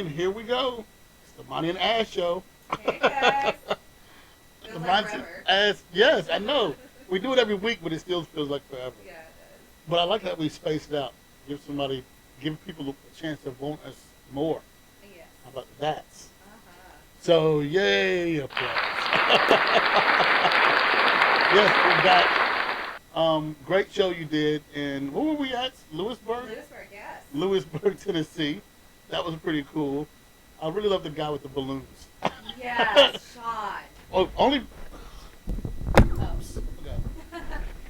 And here we go. It's the Monty and Ash show. Hey guys. The Feels like Monty forever. Ash. Yes, I know. We do it every week, but it still feels like forever. Yeah, it does. But I like that we spaced it out. Give people a chance to want us more. Yes. How about that? Uh-huh. So, yay, applause. Yes, we got great show you did. And where were we at? Lewisburg? Lewisburg, yes. Lewisburg, Tennessee. That was pretty cool. I really love the guy with the balloons. Yes, Sean. Oh, only Oh.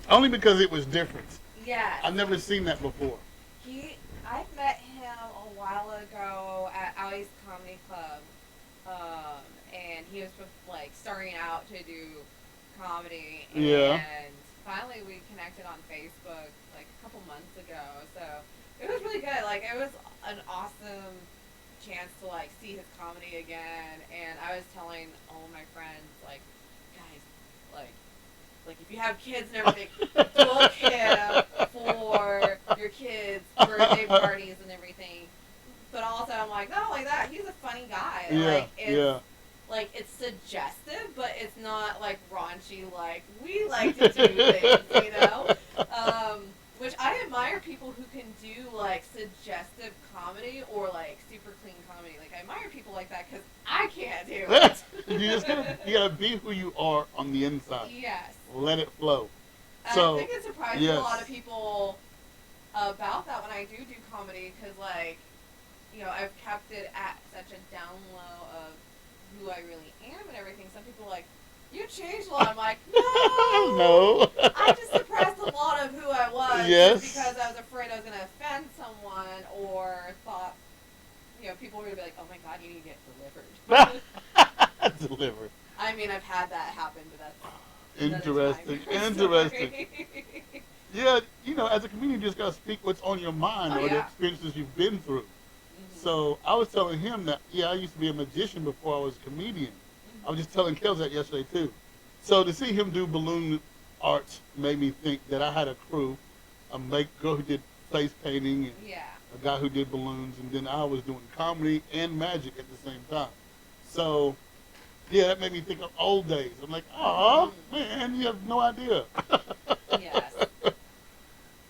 only because it was different. Yes. I've never seen that before. I met him a while ago at Allie's Comedy Club, and he was like starting out to do comedy, and Yeah. finally we connected on Facebook like a couple months ago. So it was really good. Like it was an awesome chance to like see his comedy again, and I was telling all of my friends like, guys, like if you have kids and everything, book him for your kids' birthday parties and everything. But also, I'm like, not only that, he's a funny guy. Yeah, Like, it's suggestive, but it's not, like, raunchy, like, we like to do things, you know? Which I admire people who can do, like, suggestive comedy or, like, super clean comedy. Like, I admire people like that because I can't do it. you gotta be who you are on the inside. Yes. Let it flow. And So, I think it surprises a lot of people about that when I do comedy because, like, you know, I've kept it at such a down low of who I really am and everything. Some people are like, you changed a lot. I'm like, no. No. I just suppressed a lot of who I was Yes. because I was afraid I was going to offend someone or thought, you know, people were going to be like, oh my God, you need to get delivered. Delivered. I mean, I've had that happen, but that's Interesting. another time. Yeah, you know, as a comedian, you just gotta speak what's on your mind or the Yeah. experiences you've been through. Mm-hmm. So I was telling him that, I used to be a magician before I was a comedian. Mm-hmm. I was just telling Kels that yesterday too. So to see him do balloon arts made me think that I had a crew, a girl who did face painting and Yeah. a guy who did balloons, and then I was doing comedy and magic at the same time. So, yeah, that made me think of old days. I'm like, oh, man, you have no idea. Yes.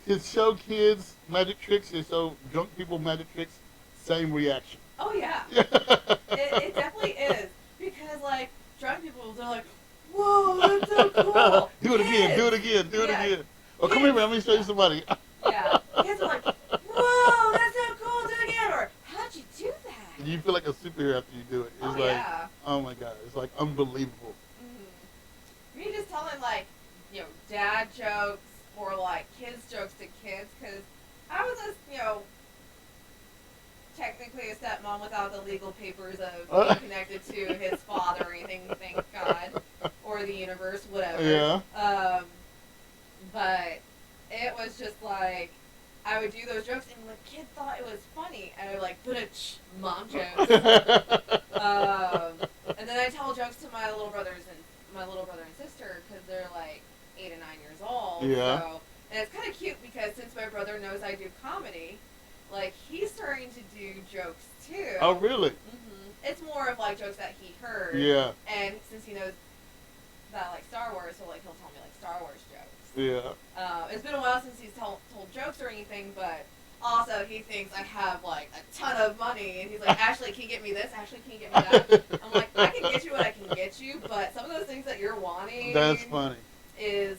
His show kids magic tricks, his show drunk people magic tricks, same reaction. Oh, yeah. It definitely is. Because, like, drunk people, they're like, whoa, that's so cool. Do it again, Kids. do it again, do it Yeah. again. Oh, come here, man, let me show you somebody. Yeah. Kids are like, whoa, that's so cool, do it again. Or, how'd you do that? You feel like a superhero after you do it. It's Oh, like, yeah. oh my God, it's like unbelievable. Mm-hmm. Me just telling, like, you know, dad jokes or, like, kids jokes to kids, because I was just, you know, technically a stepmom without the legal papers of being connected to his father or anything, thank God, or the universe, whatever. Yeah. But it was just like, I would do those jokes, and the kid thought it was funny, and I would like, mom jokes. And then I tell jokes to my little brother and sister, because they're like 8 and 9 years old. Yeah. So, and it's kind of cute because since my brother knows I do comedy, like he's starting to do jokes too. Oh, really? Mm-hmm. It's more of like jokes that he heard. Yeah. And since he knows that I like Star Wars, so like he'll tell me like Star Wars jokes. Yeah. It's been a while since he's told jokes or anything, but also he thinks I have like a ton of money, and he's like, Ashley, can you get me this? Ashley, can you get me that? I'm like, I can get you what I can get you, but some of those things that you're wanting That's funny. is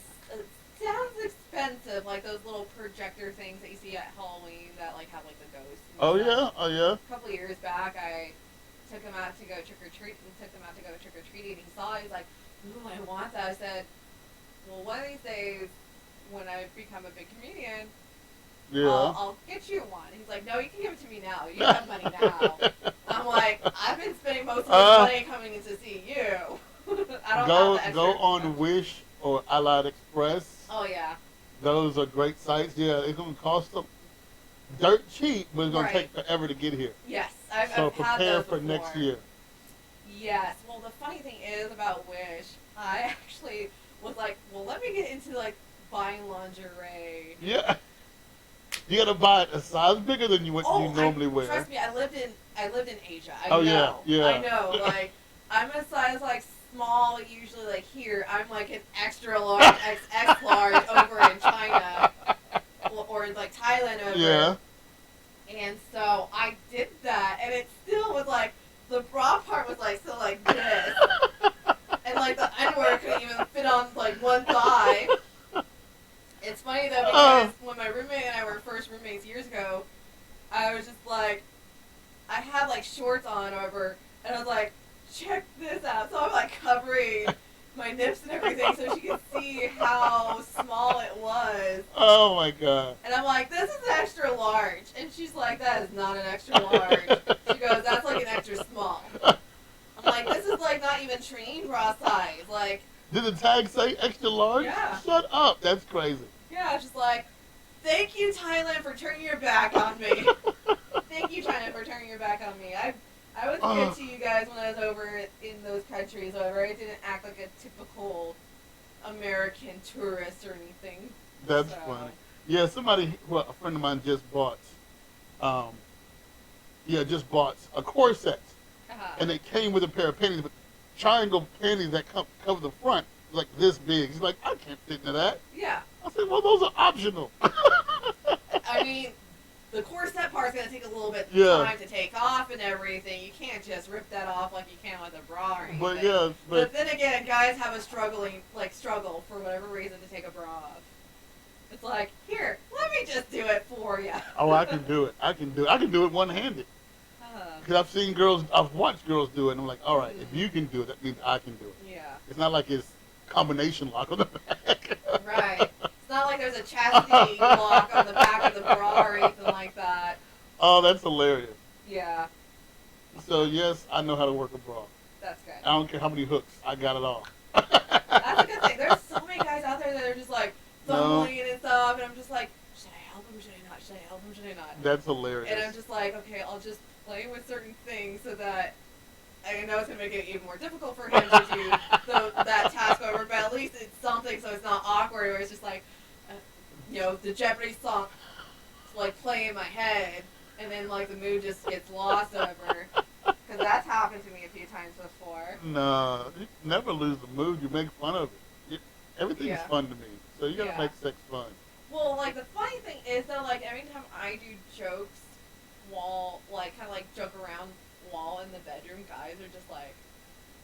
sounds expensive, like those little projector things that you see at Halloween that like have like the ghosts. And Oh, stuff. yeah? Oh, yeah? A couple of years back, I took him out to go trick or treating. And he saw it. He's like, "Ooh, I want that." I said, "Well, one of these days, when I become a big comedian, Yeah. I'll get you one." He's like, "No, you can give it to me now. You have money now." I'm like, "I've been spending most of this money coming in to see you. I don't have the extra." Go on Wish or Allied Express. Oh yeah. Those are great sites. Yeah, it's going to cost them dirt cheap, but it's going Right. to take forever to get here. Yes, So I've had prepare those for before. next year. Yes. Well, the funny thing is about Wish, I actually was like, well, let me get into like buying lingerie. Yeah. You gotta buy it a size bigger than you what you normally wear. Trust me, I lived in Asia. I Oh know. yeah. I know. Like I'm a size like small usually. Like here, I'm like an extra large, XX large over in China or in like Thailand over. Yeah. And so I did that, and it still was like the bra part was like still like this, and like the underwear couldn't even fit on like one thigh. It's funny though because when my roommate and I were first roommates years ago, I was just like, I had like shorts on over, and I was like, check this out. So I'm like covering my nips and everything so she could see how small it was. Oh my god. And I'm like, this is extra large. And she's like, that is not an extra large. She goes, that's like an extra small. I'm like, this is like not even train bra size. Like, did the tag say extra large? Yeah. Shut up. That's crazy. Yeah, just like, thank you, Thailand, for turning your back on me. Thank you, China, for turning your back on me. I was good to you guys when I was over in those countries. However, I didn't act like a typical American tourist or anything. That's funny. Yeah, a friend of mine just bought, a corset, and it came with a pair of panties, but triangle panties that cover the front, like this big. He's like, I can't fit into that. Yeah. I said, well, those are optional. I mean, the corset part's gonna take a little bit of time to take off and everything. You can't just rip that off like you can with a bra or anything. But then again, guys have a struggle for whatever reason to take a bra off. It's like, here, let me just do it for you. Oh, I can do it. I can do it one-handed. Because I've watched girls do it, and I'm like, all right, if you can do it, that means I can do it. Yeah. It's not like it's combination lock on the back. Right. It's not like there's a chastity lock on the back of the bra or anything like that. Oh, that's hilarious. Yeah. So, yes, I know how to work a bra. That's good. I don't care how many hooks. I got it all. That's a good thing. There's so many guys out there that are just like fumbling and stuff, and I'm just like, should I help him? Should I not? Should I help him? Should I not? That's hilarious. And I'm just like, okay, I'll just play with certain things so that I know it's going to make it even more difficult for him to do that task over, but at least it's something so it's not awkward where it's just like, the Jeopardy song like play in my head and then like the mood just gets lost over. Because that's happened to me a few times before. No, you never lose the mood. You make fun of it. Everything's fun to me. So you got to make sex fun. Well, like the funny thing is though, like every time I do jokes joke around while in the bedroom, guys are just like,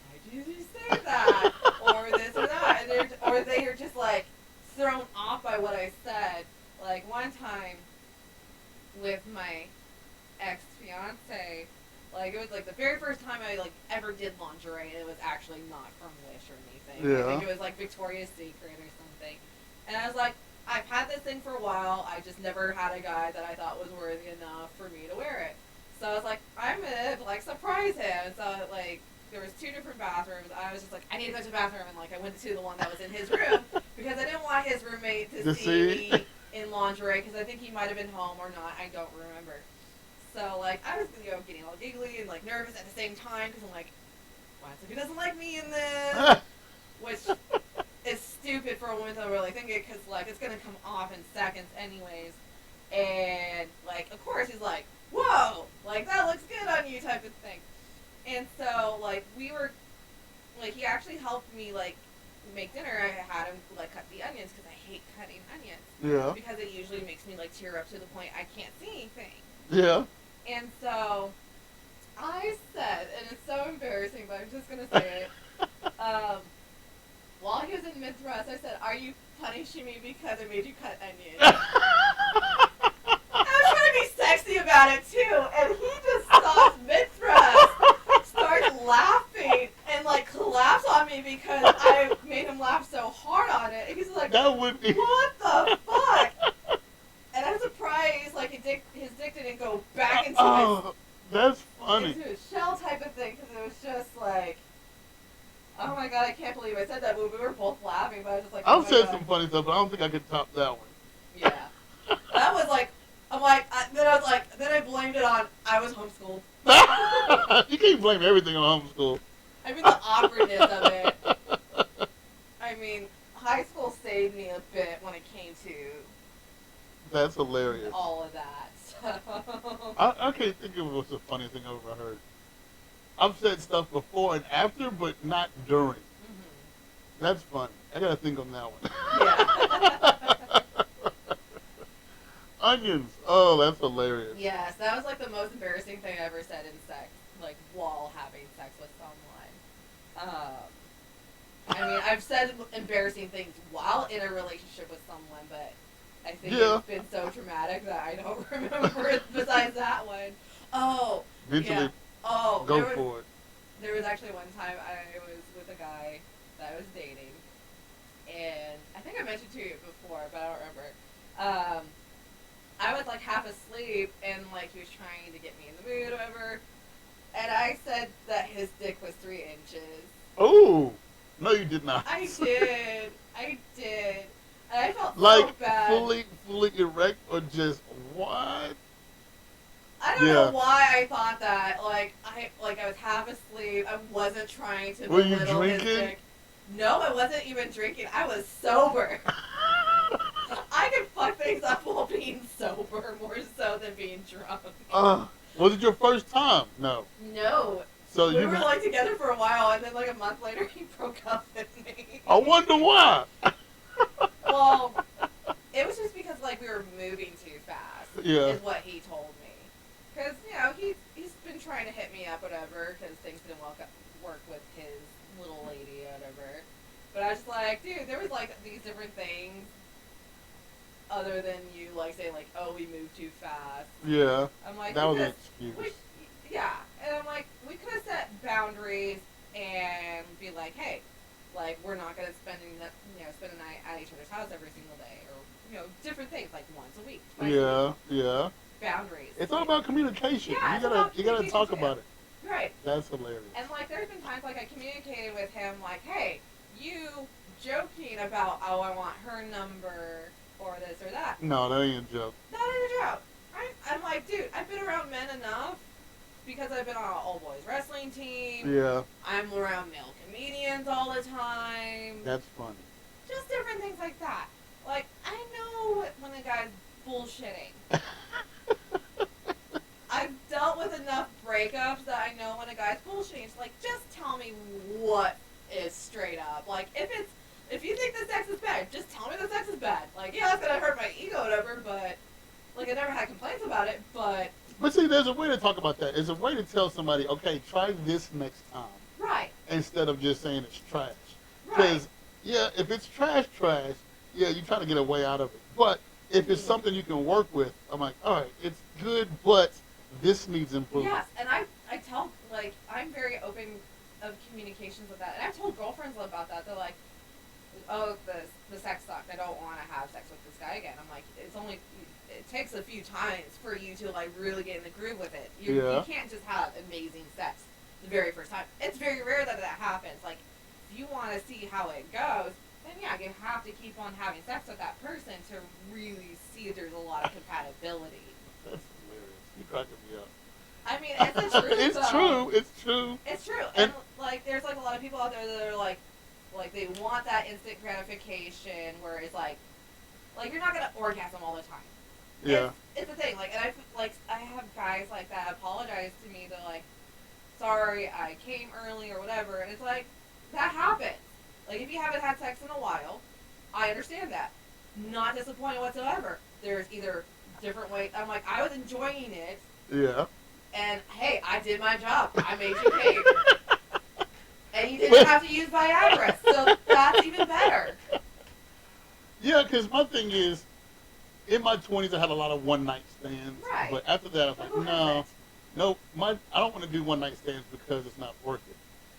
why did you say that? Or this or that. And they are just like thrown off by what I said. Like one time with my ex-fiance, like it was like the very first time I like ever did lingerie, and it was actually not from Wish or anything. Yeah. I think it was like Victoria's Secret or something. And I was like, I've had this thing for a while. I just never had a guy that I thought was worthy enough for me to wear it. So I was like, I'm gonna like surprise him. So like there was 2 different bathrooms. I was just like, I need to go to the bathroom, and like I went to the one that was in his room because I didn't want his roommate to see me in lingerie because I think he might have been home or not. I don't remember. So like I was getting all giggly and like nervous at the same time because I'm like, what if he doesn't like me in this? Which is stupid for a woman to really think it because like it's gonna come off in seconds anyways. And like of course he's like, whoa, like that looks good on you type of thing. And so like we were like he actually helped me like make dinner. I had him like cut the onions because I hate cutting onions. Yeah. Because it usually makes me like tear up to the point I can't see anything. Yeah. And so I said, and it's so embarrassing, but I'm just gonna say it. While he was in mid-thrust, I said, "Are you punishing me because I made you cut onions?" I was trying to be sexy about it too, and he just stops mid-thrust, starts laughing, and like collapsed on me because I made him laugh so hard on it. And he's like, "That would be what the fuck?" And I'm surprised, like his dick didn't go back into that's funny. into his shell type of thing because it was just like, oh my god, I can't believe I said that. But we were both laughing, but I was just like, oh I've said some funny stuff, but I don't think I could top that one. Yeah, that was like, I'm like, then I blamed it on I was homeschooled. You can't blame everything on homeschool. I mean the awkwardness of it. I mean, high school saved me a bit when it came to That's hilarious. all of that. So I can't think of what's the funniest thing I've ever heard. I've said stuff before and after, but not during. That's funny. I gotta think on that one. yeah. Onions. Oh, that's hilarious. Yes, that was like the most embarrassing thing I ever said in sex, like while having sex with someone. I mean, I've said embarrassing things while in a relationship with someone, but I think it's been so traumatic that I don't remember it besides that one. Oh, Mentally, yeah. Oh, go for it. There was actually one time I was with a guy that I was dating, and I think I mentioned to you before, but I don't remember. I was like half asleep, and like he was trying to get me in the mood or whatever, and I said that his dick was 3 inches. Oh, no, you did not. I did. I did. And I felt like so bad. fully erect, or just what? I don't know why I thought that. Like I was half asleep. I wasn't trying to Were you belittle his drinking? dick. No, I wasn't even drinking. I was sober. I can fuck things up while being sober more so than being drunk. Was it your first time? No. No. So we were like together for a while, and then like a month later, he broke up with me. I wonder why. Well, it was just because like we were moving too fast. Yeah. Is what he told me. Because you know he's been trying to hit me up, whatever, because things didn't work with his little lady, or whatever. But I was just like, dude, there was like these different things. Other than you like saying like, oh, we moved too fast. Yeah. I'm like, that was an excuse. Yeah, and I'm like, we could have set boundaries and be like, hey, like we're not gonna spend a night at each other's house every single day, or different things like once a week. Twice a week. Yeah. Boundaries. It's all about communication. Yeah, you gotta talk about it. Right. That's hilarious. And like, there's been times like I communicated with him like, hey, you joking about, oh, I want her number or this or that. No, that ain't a joke. That ain't a joke. I'm like, dude, I've been around men enough because I've been on an all-boys wrestling team. Yeah. I'm around male comedians all the time. That's funny. Just different things like that. Like, I know when a guy's bullshitting. I've dealt with enough breakups that I know when a guy's bullshitting. It's like, just tell me what is straight up. Like, if you think the sex is bad, just tell me the sex is bad. Like, yeah, it's gonna hurt my ego or whatever, but like I never had complaints about it, but see, there's a way to talk about that. There's a way to tell somebody, okay, try this next time. Right. Instead of just saying it's trash. Right. Because, yeah, if it's trash, yeah, you try to get a way out of it. But if it's something you can work with, I'm like, all right, it's good, but this needs improvement. Yes, and I tell, like, I'm very open of communications with that. And I've told girlfriends about that. They're like, oh, the sex sucked. I don't want to have sex with this guy again. I'm like, it takes a few times for you to, like, really get in the groove with it. You can't just have amazing sex the very first time. It's very rare that happens. Like, if you want to see how it goes, then yeah, you have to keep on having sex with that person to really see if there's a lot of compatibility. That's hilarious. You cracking me up. I mean, it's the truth. It's true. It's true. It's true. And like, there's like a lot of people out there that are like they want that instant gratification where it's like you're not gonna orgasm all the time. Yeah. It's a thing. Like, and I have guys like that apologize to me. They're like, sorry, I came early or whatever, and it's like that happens. Like, if you haven't had sex in a while, I understand that. Not disappointed whatsoever. There's either different ways. I'm like, I was enjoying it. Yeah. And hey, I did my job. I made you pay. And you didn't have to use Viagra, so that's even better. Yeah, because my thing is, in my 20s, I had a lot of one-night stands. Right. But after that, I was like, no, I don't want to do one-night stands because it's not worth it.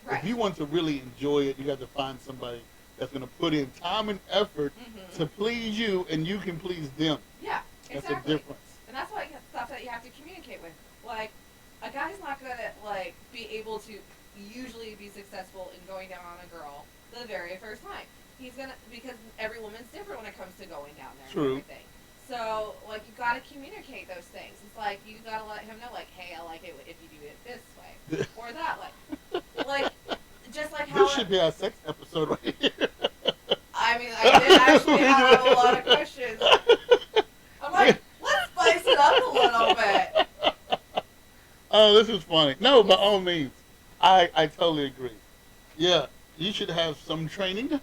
Right. If you want to really enjoy it, you got to find somebody that's going to put in time and effort to please you, and you can please them. Yeah, exactly. That's a difference. And that's why stuff that you have to communicate with. Like, a guy's not going to, like, be able to usually be successful in going down on a girl the very first time. He's going to, because every woman's different when it comes to going down there and everything. So, like, you got to communicate those things. It's like, you got to let him know, like, hey, I like it if you do it this way or that way. Like, just like how... This should be our sex episode right here. I mean, I did actually have a lot of questions. I'm like, a little bit. Oh, this is funny. No, by all means, I totally agree. Yeah, you should have some training.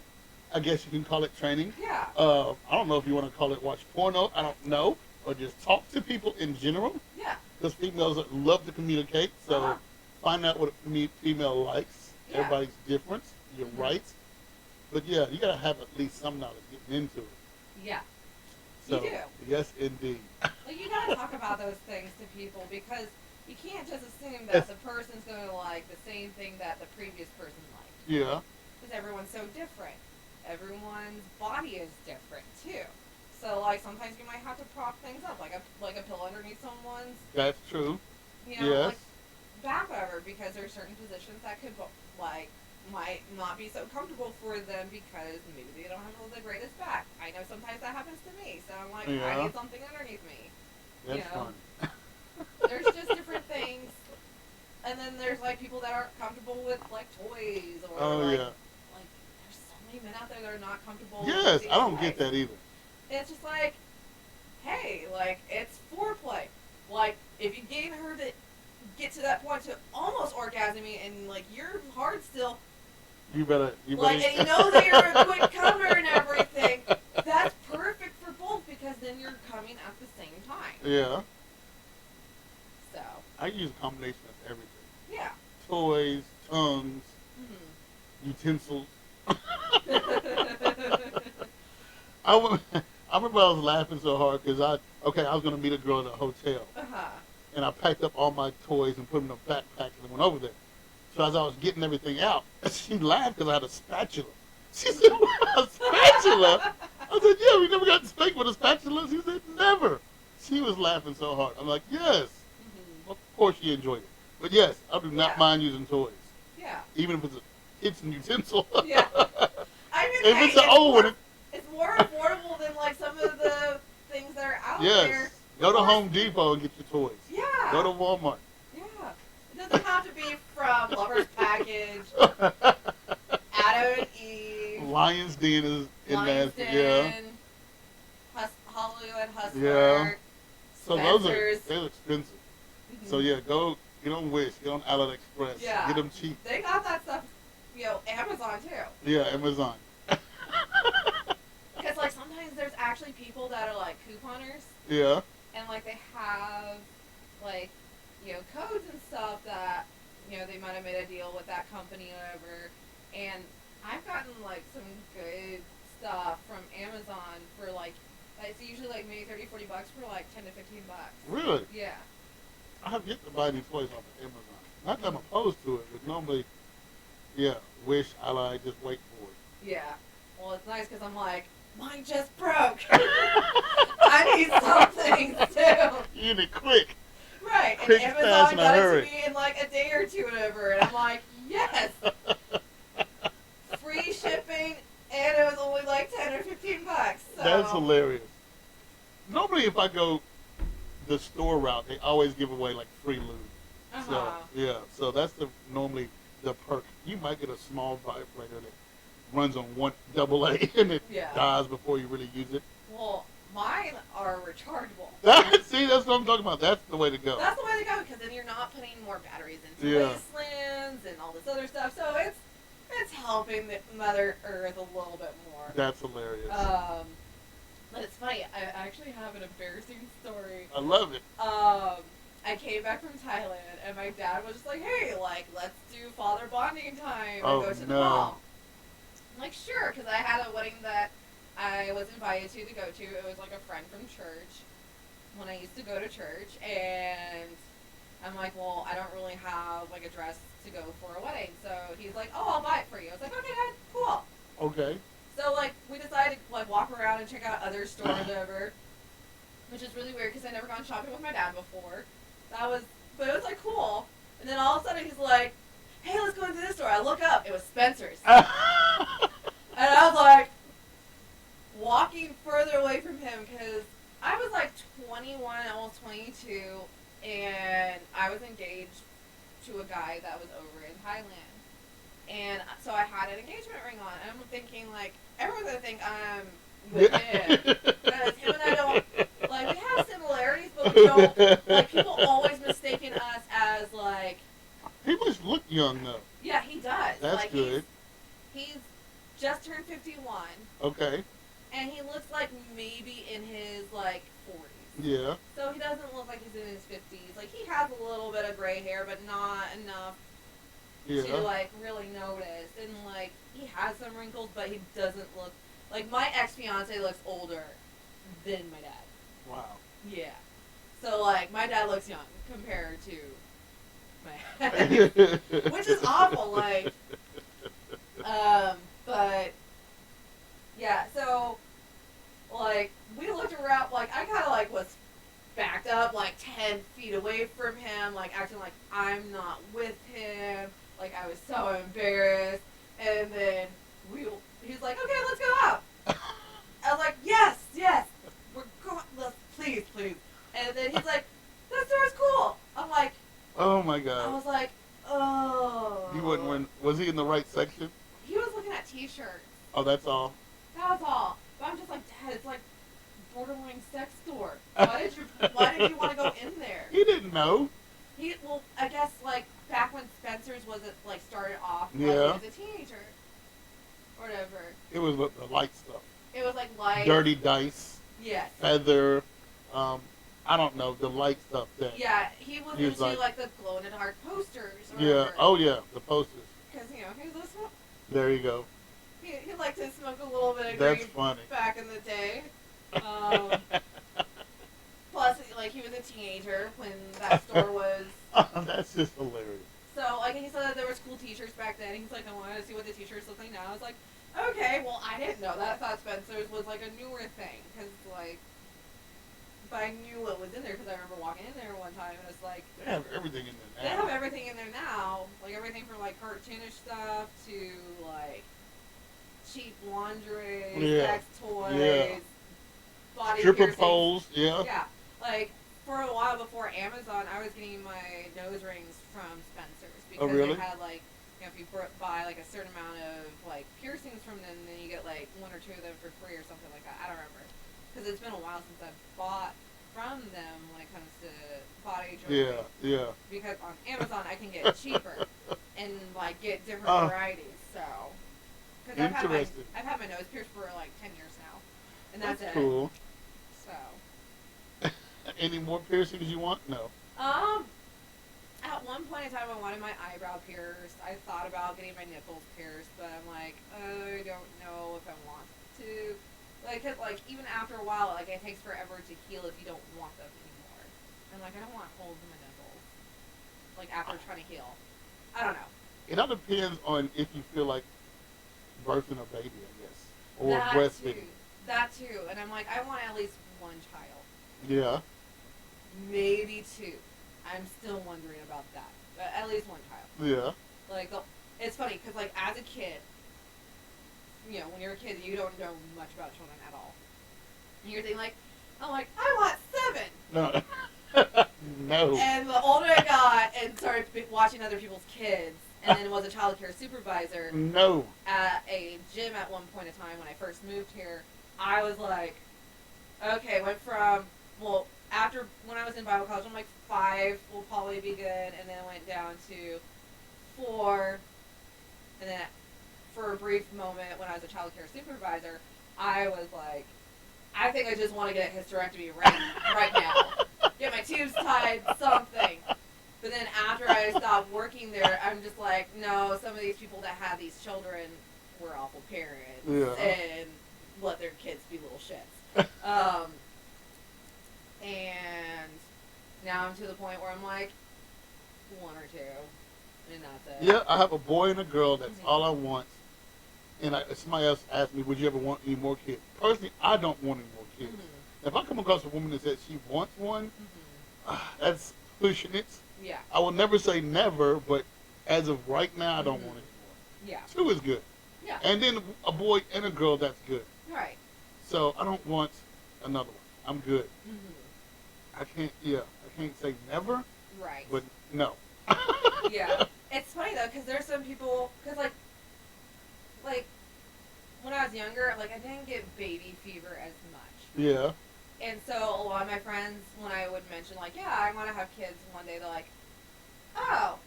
I guess you can call it training. Yeah. I don't know if you want to call it watch porno. I don't know, or just talk to people in general. Yeah. Because females love to communicate. So find out what a female likes. Yeah. Everybody's different. You're right. But yeah, you gotta have at least some knowledge getting into it. Yeah. So, You do. yes, indeed. Like, you gotta talk about those things to people because you can't just assume that the person's gonna like the same thing that the previous person liked. Yeah. Because everyone's so different. Everyone's body is different too. So like sometimes you might have to prop things up, like a pillow underneath someone's. That's true. You know, Yes. like back over because there's certain positions that could like might not be so comfortable for them because maybe they don't have the greatest back. I know sometimes that happens to me, so I'm like, I need something underneath me. That's you know? fun. There's just different things. And then there's like people that aren't comfortable with like toys or like there's so many men out there that are not comfortable Yes, with I don't toys. get that either. It's just like, hey, like it's foreplay. Like if you get her to get to that point to almost orgasming and like you're hard still, you better like, and you know that you're a quick comer and everything, that's perfect for both because then you're coming at the same time. Yeah. So. I use a combination of everything. Yeah. Toys, tongues, utensils. I remember I was laughing so hard because I was going to meet a girl at a hotel. And I packed up all my toys and put them in a backpack and went over there. So as I was getting everything out, she laughed because I had a spatula. She said, a spatula? I said, yeah, we never got spanked with a spatula. She said, never. She was laughing so hard. I'm like, yes. Of course she enjoyed it. But yes, I do not mind using toys. Yeah. Even if it's a kitchen utensil. Yeah. I mean, if it's an old one. It's more affordable than like some of the things that are out there. Yes. Go to Home Depot and get your toys. Yeah. Go to Walmart. Yeah. It doesn't have to be from Lover's Package, Adam and Eve, Lion's Den is in Lion's there. Den, Yeah. Hollywood Hustler. Yeah. So Spencer's. they're expensive. So yeah, go get on Wish, get on AliExpress, Yeah. get them cheap. They got that stuff, Amazon too. Yeah, Amazon. Because like sometimes there's actually people that are like couponers. Yeah. And like they have like codes and stuff that they might have made a deal with that company or whatever. And I've gotten like some good stuff from Amazon for like it's usually like maybe $30-40 for like $10 to $15. Really? Yeah. I have yet to buy any toys off of Amazon. Not that I'm opposed to it, but normally, yeah, Wish, I just wait for it. Yeah. Well, it's nice because I'm like, mine just broke. I need something too. You need it quick. Right. Quick, and fast, Amazon in a got it hurry. to me in like a day or two or whatever. And I'm like, yes. Free shipping, and it was only like $10 or $15. So. That's hilarious. Normally, if I go the store route, they always give away like free lube. So yeah, so that's normally the perk. You might get a small vibrator that runs on one AA and it dies before you really use it. Well, mine are rechargeable. See, that's what I'm talking about. That's the way to go. That's the way to go because then you're not putting more batteries into wastelands and all this other stuff. So it's helping the Mother Earth a little bit more. That's hilarious. But it's funny. I actually have an embarrassing story. I love it. I came back from Thailand and my dad was just like, "Hey, like let's do father bonding time and go to the mall." I'm like, sure, because I had a wedding that I was invited to go to. It was like a friend from church when I used to go to church, and I'm like, well, I don't really have like a dress to go for a wedding, so he's like, oh, I'll buy it for you. I was like, okay, Dad, cool. Okay. So like we decided to like walk around and check out other stores over, which is really weird because I'd never gone shopping with my dad before. But it was like cool. And then all of a sudden he's like, hey, let's go into this store. I look up, it was Spencer's. And I was like, walking further away from him because I was like 21, almost 22, and I was engaged to a guy that was over in Thailand. And so I had an engagement ring on, and I'm thinking, like, everyone's going to think I'm with him. Because him and I don't, like, we have similarities, but, I don't, like, people always mistaken us as, like... He must look young, though. Yeah, he does. That's like, good. He's just turned 51. Okay. And he looks like maybe in his, like, 40s. Yeah. So he doesn't look like he's in his 50s. Like, he has a little bit of gray hair, but not enough to, like, really notice. And, like, he has some wrinkles, but he doesn't look... Like, my ex-fiance looks older than my dad. Wow. Yeah. So, like, my dad looks young compared to my ex. Which is awful, like... but... Yeah, so... Like, we looked around, like, I kind of, like, was backed up, like, 10 feet away from him, like, acting like I'm not with him. Like, I was so embarrassed. And then he's like, okay, let's go out. I was like, yes, we're going, please. And then he's like, that store's cool. I'm like, oh my God. I was like, oh. He wasn't wearing, was he in the right section? He was looking at t-shirts. Oh, that's all? That was all. But I'm just like, Dad, it's like borderline sex store. Why did you want to go in there? He didn't know. Well, I guess, like, back when Spencer's wasn't, like, started off, like, yeah. he was a teenager. Or whatever. It was the light stuff. It was, like, light. Dirty Dice. Yes. Feather. I don't know, the light stuff that. Yeah, he was into, like, the glow-in-the-dark posters. Or yeah. whatever. Oh, yeah, the posters. Because, you know, he was a smoker. There you go. He liked to smoke a little bit of That's green funny. back in the day. Plus, like, he was a teenager when that store was... That's just hilarious. So, like, he said that there was cool t-shirts back then. He's like, I wanted to see what the t-shirts look like now. I was like, okay, well, I didn't know that. I thought Spencer's was, like, a newer thing. Because, like, but I knew what was in there because I remember walking in there one time and it's like... They have everything in there now. They have everything in there now. Like, everything from, like, cartoonish stuff to, like, cheap lingerie, sex toys, body stripper piercings. poles, yeah. Yeah. Like, for a while before Amazon, I was getting my nose rings from Spencer's. Because really? they had, like, you know, if you buy, like, a certain amount of, like, piercings from them, then you get, like, 1 or 2 of them for free or something like that. I don't remember. Because it's been a while since I've bought from them when it comes to body jewelry. Yeah. Because on Amazon, I can get cheaper and, like, get different varieties, so... Because I've had my nose pierced for, like, 10 years now. And that's it. Cool. So... Any more piercings you want? No. At one point in time, I wanted my eyebrow pierced. I thought about getting my nipples pierced, but I'm like, I don't know if I want to. Like, 'cause, like, even after a while, like, it takes forever to heal if you don't want them anymore. And, like, I don't want holes in my nipples. Like, after trying to heal. I don't know. It all depends on if you feel like birthing a baby, I guess. Or breastfeeding. That too. And I'm like, I want at least 1 child. Yeah. Maybe 2. I'm still wondering about that. But at least 1 child. Yeah. Like, it's funny, because, like, as a kid, you know, when you're a kid, you don't know much about children at all. And you're thinking, like, I'm like, I want 7! No. No. And the older I got and started watching other people's kids, and then was a child care supervisor at a gym at one point in time when I first moved here, I was like, okay, went from, well, after, when I was in Bible college, I'm like, 5 will probably be good, and then went down to 4, and then for a brief moment when I was a child care supervisor, I was like, I think I just want to get a hysterectomy right now. Get my tubes tied, something. But then after I stopped working there, I'm just like, no, some of these people that had these children were awful parents and let their kids be little shits. And now I'm to the point where I'm like, 1 or 2, and that's it. Yeah, I have a boy and a girl. That's all I want. And somebody else asked me, would you ever want any more kids? Personally, I don't want any more kids. If I come across a woman that says she wants one, that's pushing it. Yeah. I will never say never, but as of right now, I don't want any more. Yeah. 2 is good. Yeah. And then a boy and a girl, that's good. Right. So I don't want another one. I'm good. I can't say never. Right. But no. Yeah. It's funny though, because there's some people, because like when I was younger, like I didn't get baby fever as much. Yeah. And so a lot of my friends, when I would mention, like, yeah, I want to have kids one day, they're like, oh.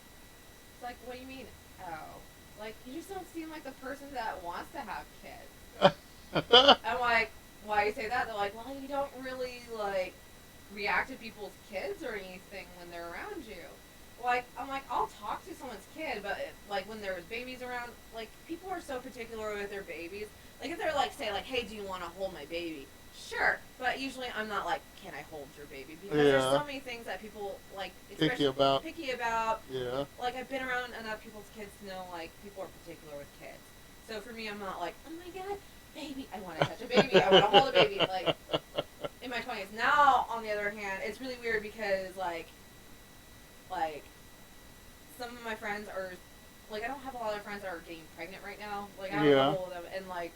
It's like, what do you mean, oh? Like, you just don't seem like the person that wants to have kids. I'm like, why do you say that? They're like, well, you don't really, like, react to people's kids or anything when they're around you. Like, I'm like, I'll talk to someone's kid, but, like, when there's babies around, like, people are so particular with their babies. Like, if they're, like, say, like, hey, do you want to hold my baby? Sure. But usually I'm not like, can I hold your baby? Because there's so many things that people, like, picky about. Yeah. Like, I've been around enough people's kids to know, like, people are particular with kids. So for me, I'm not like, oh my god, baby, I want to touch a baby, I want to hold a baby. Like, in my 20s. Now, on the other hand, it's really weird because, like, some of my friends are, like, I don't have a lot of friends that are getting pregnant right now. Like, I have a couple of them, and, like,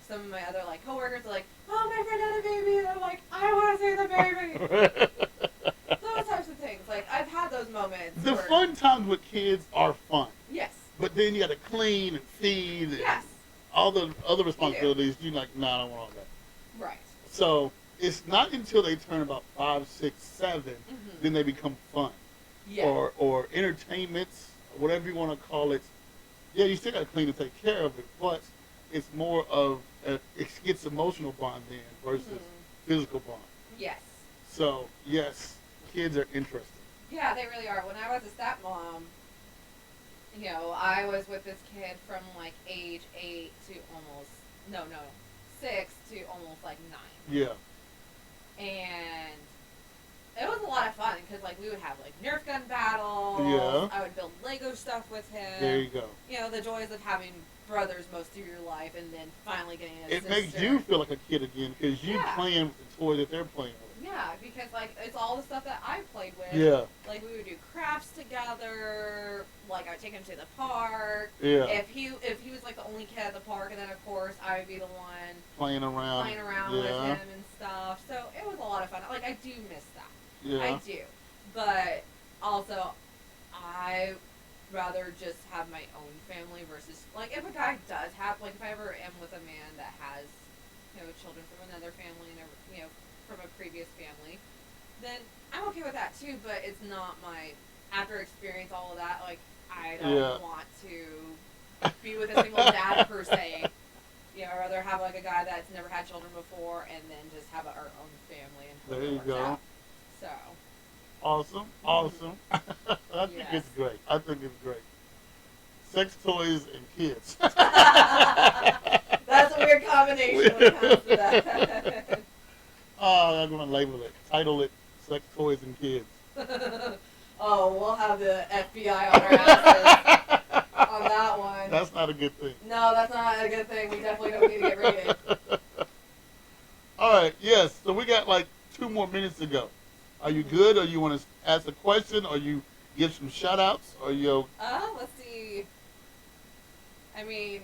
some of my other, like, coworkers are like, oh, my friend had a baby, and I'm like, I want to see the baby. Those types of things. Like, I've had those moments. The fun times with kids are fun. Yes. But then you got to clean and feed and all the other responsibilities. You're like, nah, I don't want all that. Right. So it's not until they turn about 5, 6, 7, then they become fun. Yeah. Or entertainments, whatever you want to call it. Yeah, you still got to clean and take care of it, but it's more of it gets emotional bond then versus physical bond. Yes. So yes, kids are interesting. Yeah, they really are. When I was a stepmom, you know, I was with this kid from like age 8 to almost 6 to almost like 9. Yeah. And it was a lot of fun because, like, we would have, like, Nerf gun battles. Yeah. I would build Lego stuff with him. There you go. You know, the joys of having brothers most of your life and then finally getting a sister. It makes you feel like a kid again because you playing with the toys that they're playing with. Yeah, because, like, it's all the stuff that I played with. Yeah. Like, we would do crafts together. Like, I would take him to the park. Yeah. If he was, like, the only kid at the park, and then, of course, I would be the one playing around with him and stuff. So it was a lot of fun. Like, I do miss that. Yeah. I do. But also, I rather just have my own family versus, like, if a guy does have, like, if I ever am with a man that has, you know, children from another family and, you know, from a previous family, then I'm okay with that too, but it's not my, after experience all of that, like, I don't want to be with a single dad per se. You know, I'd rather have, like, a guy that's never had children before and then just have our own family and hope it works out. So. Awesome. I think it's great. Sex toys and kids. That's a weird combination when it comes to that. I'm going to label it. Title it Sex Toys and Kids. Oh, we'll have the FBI on our asses on that one. That's not a good thing. No, that's not a good thing. We definitely don't need to get rated. All right, yes. So we got like 2 more minutes to go. Are you good, or you want to ask a question, or you give some shout-outs, or you... Let's see. I mean,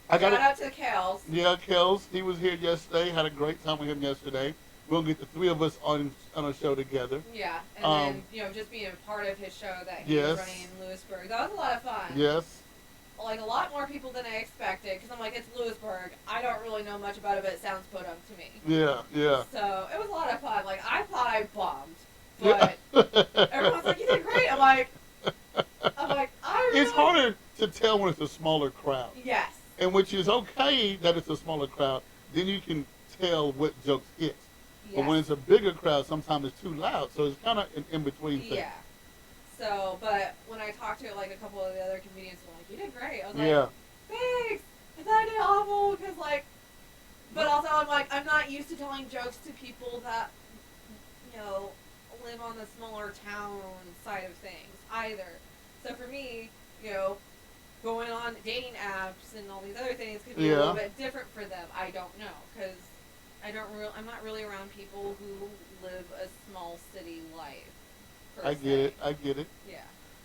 shout out to Kels. Yeah, Kels. He was here yesterday. Had a great time with him yesterday. We'll get the 3 of us on a show together. Yeah, and then, you know, just being a part of his show that he was running in Lewisburg. That was a lot of fun. Yes. Like, a lot more people than I expected, because I'm like, it's Lewisburg. I don't really know much about it, but it sounds podunk to me. Yeah. So, it was a lot of fun. Like, I thought I bombed, but everyone's like, you did great. I'm like, I really... It's harder to tell when it's a smaller crowd. Yes. And which is okay that it's a smaller crowd, then you can tell what jokes hit. Yes. But when it's a bigger crowd, sometimes it's too loud, so it's kind of an in-between thing. Yeah. So, but when I talked to, like, a couple of the other comedians, they're like, you did great. I was like, thanks. I thought I did awful, because, like, but also I'm like, I'm not used to telling jokes to people that, you know, live on the smaller town side of things either. So for me, you know, going on dating apps and all these other things could be a little bit different for them. I don't know, because I'm not really around people who live a small city life. I get it. Yeah.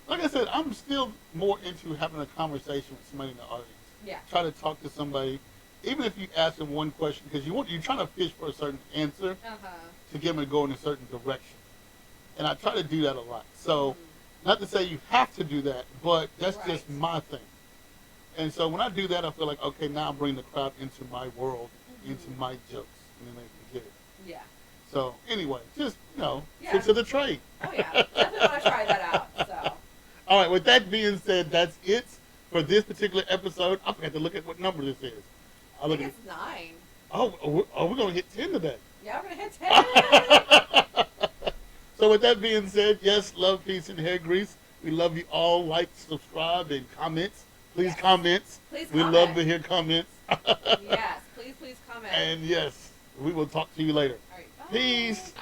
Like I said, I'm still more into having a conversation with somebody in the audience. Yeah. Try to talk to somebody, even if you ask them one question, because you're trying to fish for a certain answer to get them to go in a certain direction. And I try to do that a lot. So, not to say you have to do that, but that's just my thing. And so when I do that, I feel like, okay, now I'm bringing the crowd into my world, into my jokes, and then they can get it. Yeah. So anyway, just Yeah. switch to the trade. Oh yeah, definitely want to try that out. So. All right. With that being said, that's it for this particular episode. I forgot to look at what number this is. I think it's 9. Oh, we're gonna hit 10 today. Yeah, we're gonna hit 10. So with that being said, yes, love, peace, and hair grease. We love you all. Like, subscribe, and comments. Please comment. Please we comment. love to hear comments. Yes, please comment. And yes, we will talk to you later. All right, bye. Peace.